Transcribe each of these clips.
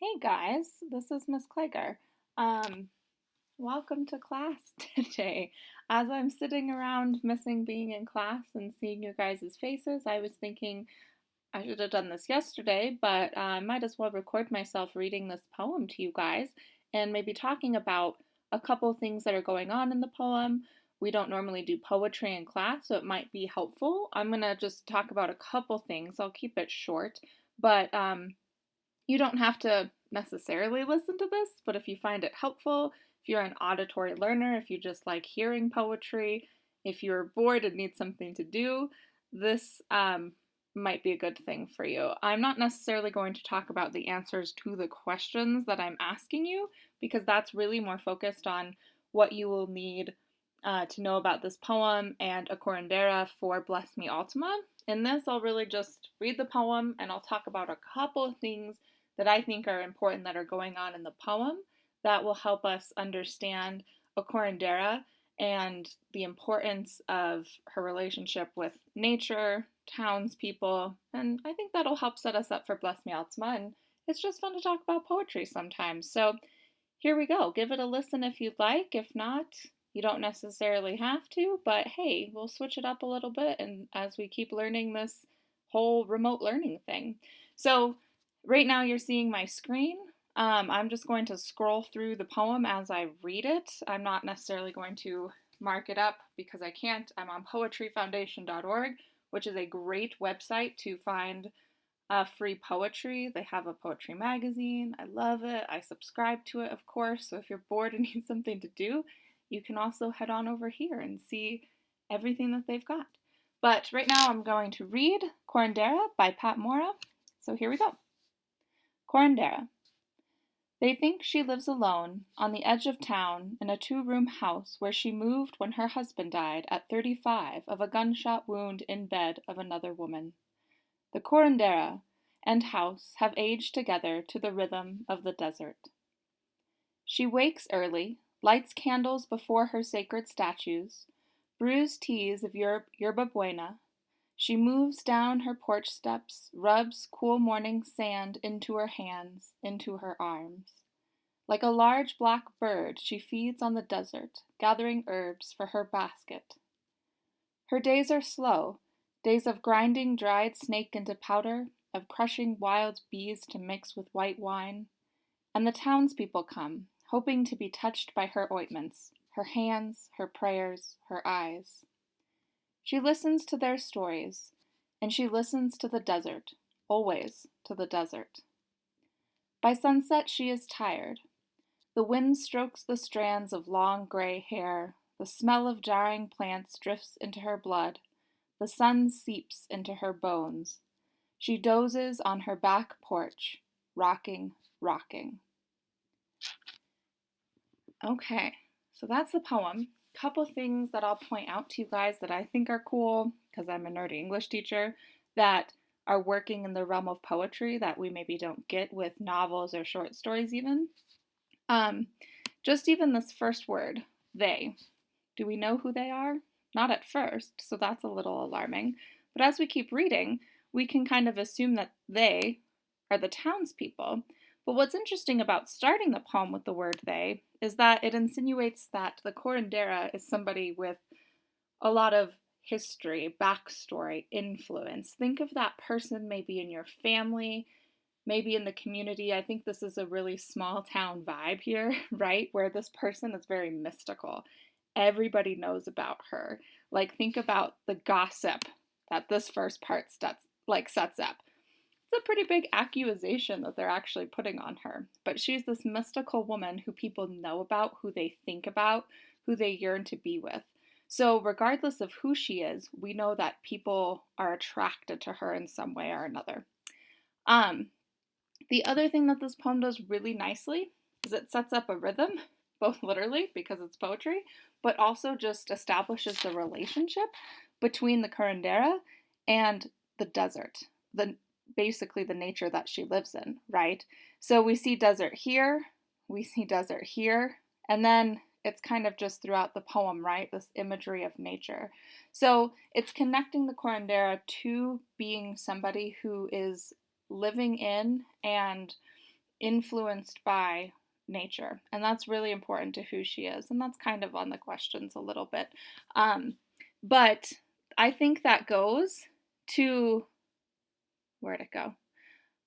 Hey guys, this is Miss Klager. Um, Welcome to class today. As I'm sitting around missing being in class and seeing you guys' faces, I was thinking I should have done this yesterday, but I might as well record myself reading this poem to you guys and maybe talking about a couple things that are going on in the poem. We don't normally do poetry in class, so it might be helpful. I'm going to just talk about a couple things. I'll keep it short, but you don't have to necessarily listen to this, but if you find it helpful, if you're an auditory learner, if you just like hearing poetry, if you're bored and need something to do, this might be a good thing for you. I'm not necessarily going to talk about the answers to the questions that I'm asking you because that's really more focused on what you will need to know about this poem and a curandera for Bless Me Altima. In this, I'll really just read the poem and I'll talk about a couple of things that I think are important that are going on in the poem that will help us understand a curandera and the importance of her relationship with nature, townspeople, and I think that'll help set us up for Bless Me Altima, and it's just fun to talk about poetry sometimes. So here we go. Give it a listen if you'd like. If not, you don't necessarily have to, but hey, we'll switch it up a little bit and as we keep learning this whole remote learning thing. So right now you're seeing my screen. I'm just going to scroll through the poem as I read it. I'm not necessarily going to mark it up because I can't. I'm on poetryfoundation.org, which is a great website to find free poetry. They have a poetry magazine. I love it. I subscribe to it, of course. So if you're bored and need something to do, you can also head on over here and see everything that they've got. But right now I'm going to read Curandera by Pat Mora. So here we go. Curandera. They think she lives alone on the edge of town in a two-room house where she moved when her husband died at 35 of a gunshot wound in bed of another woman. The curandera and house have aged together to the rhythm of the desert. She wakes early, lights candles before her sacred statues, brews teas of yerba buena. She moves down her porch steps, rubs cool morning sand into her hands, into her arms. Like a large black bird, she feeds on the desert, gathering herbs for her basket. Her days are slow, days of grinding dried snake into powder, of crushing wild bees to mix with white wine. And the townspeople come, hoping to be touched by her ointments, her hands, her prayers, her eyes. She listens to their stories, and she listens to the desert, always to the desert. By sunset she is tired. The wind strokes the strands of long gray hair, the smell of dying plants drifts into her blood, the sun seeps into her bones. She dozes on her back porch, rocking, rocking. Okay, so that's the poem. Couple things that I'll point out to you guys that I think are cool, because I'm a nerdy English teacher, that are working in the realm of poetry that we maybe don't get with novels or short stories even. Um, just even this first word, they. Do we know who they are? Not at first, so that's a little alarming. But as we keep reading, we can kind of assume that they are the townspeople. But what's interesting about starting the poem with the word they is that it insinuates that the curandera is somebody with a lot of history, backstory, influence. Think of that person maybe in your family, maybe in the community. I think this is a really small town vibe here, right? Where this person is very mystical. Everybody knows about her. Like, think about the gossip that this first part sets up. It's a pretty big accusation that they're actually putting on her. But she's this mystical woman who people know about, who they think about, who they yearn to be with. So, regardless of who she is, we know that people are attracted to her in some way or another. The other thing that this poem does really nicely is it sets up a rhythm, both literally because it's poetry, but also just establishes the relationship between the curandera and the desert, basically the nature that she lives in, right? So we see desert here, we see desert here, and then it's kind of just throughout the poem, right? This imagery of nature. So it's connecting the curandera to being somebody who is living in and influenced by nature. And that's really important to who she is. And that's kind of on the questions a little bit. But I think that goes to, where'd it go?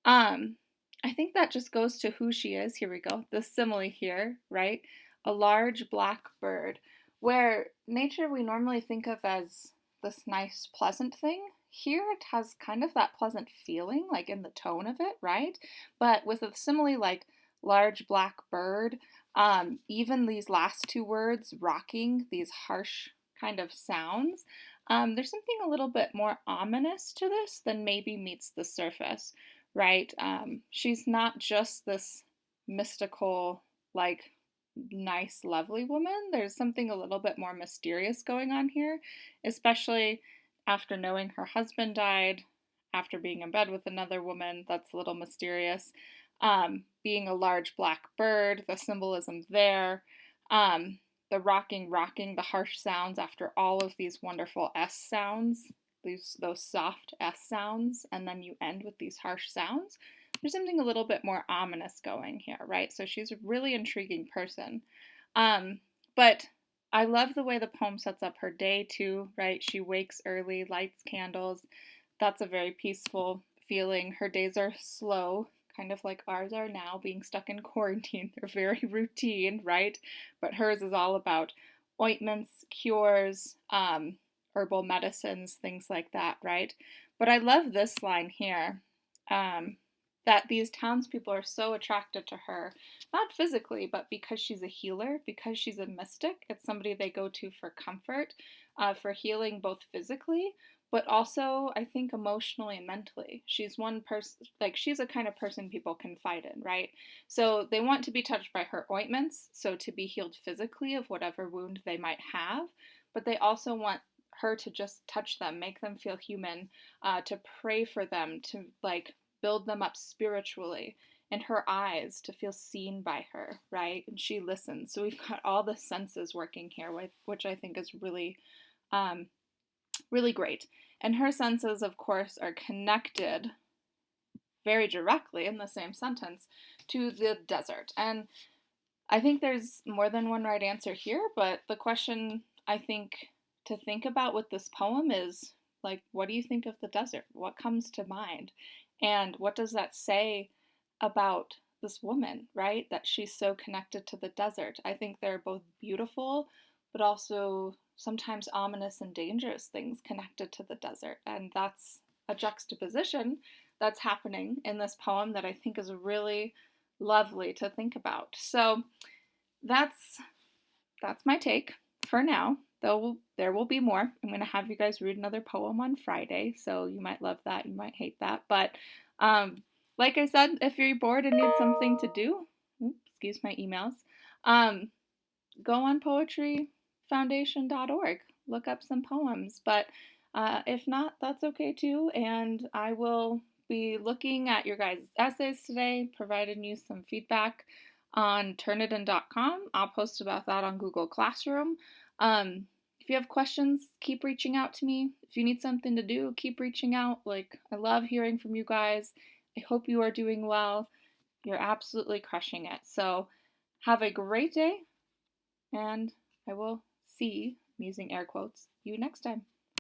I think that just goes to who she is. Here we go. The simile here, right? A large black bird, where nature we normally think of as this nice, pleasant thing. Here it has kind of that pleasant feeling, like in the tone of it, right? But with a simile like large black bird, even these last two words, rocking, these harsh kind of sounds, there's something a little bit more ominous to this than maybe meets the surface, right? She's not just this mystical, like, nice, lovely woman. There's something a little bit more mysterious going on here, especially after knowing her husband died, after being in bed with another woman. That's a little mysterious. Being a large black bird, the symbolism there. The rocking, the harsh sounds after all of these wonderful S sounds, those soft S sounds, and then you end with these harsh sounds. There's something a little bit more ominous going here, right? So she's a really intriguing person. But I love the way the poem sets up her day too, right? She wakes early, lights candles. That's a very peaceful feeling. Her days are slow, kind of like ours are now, being stuck in quarantine. They're very routine, right? But hers is all about ointments, cures, herbal medicines, things like that, right? But I love this line here, that these townspeople are so attracted to her, not physically, but because she's a healer, because she's a mystic. It's somebody they go to for comfort, for healing both physically, but also I think emotionally and mentally. She's one person, like she's a kind of person people confide in, right? So they want to be touched by her ointments, so to be healed physically of whatever wound they might have, but they also want her to just touch them, make them feel human, to pray for them, to like build them up spiritually, and her eyes to feel seen by her, right? And she listens. So we've got all the senses working here, which I think is really, really great. And her senses, of course, are connected very directly in the same sentence to the desert. And I think there's more than one right answer here, but the question I think to think about with this poem is like, what do you think of the desert? What comes to mind? And what does that say about this woman, right? That she's so connected to the desert. I think they're both beautiful, but also sometimes ominous and dangerous things connected to the desert. And that's a juxtaposition that's happening in this poem that I think is really lovely to think about. So that's my take for now. Though there will be more. I'm going to have you guys read another poem on Friday, so you might love that, you might hate that. But like I said, if you're bored and need something to do, excuse my emails, go on poetryfoundation.org, look up some poems. But if not, that's okay too. And I will be looking at your guys' essays today, providing you some feedback on Turnitin.com. I'll post about that on Google Classroom. If you have questions, keep reaching out to me. If you need something to do, keep reaching out. Like, I love hearing from you guys. I hope you are doing well. You're absolutely crushing it. So have a great day, and I will see, I'm using air quotes, you next time.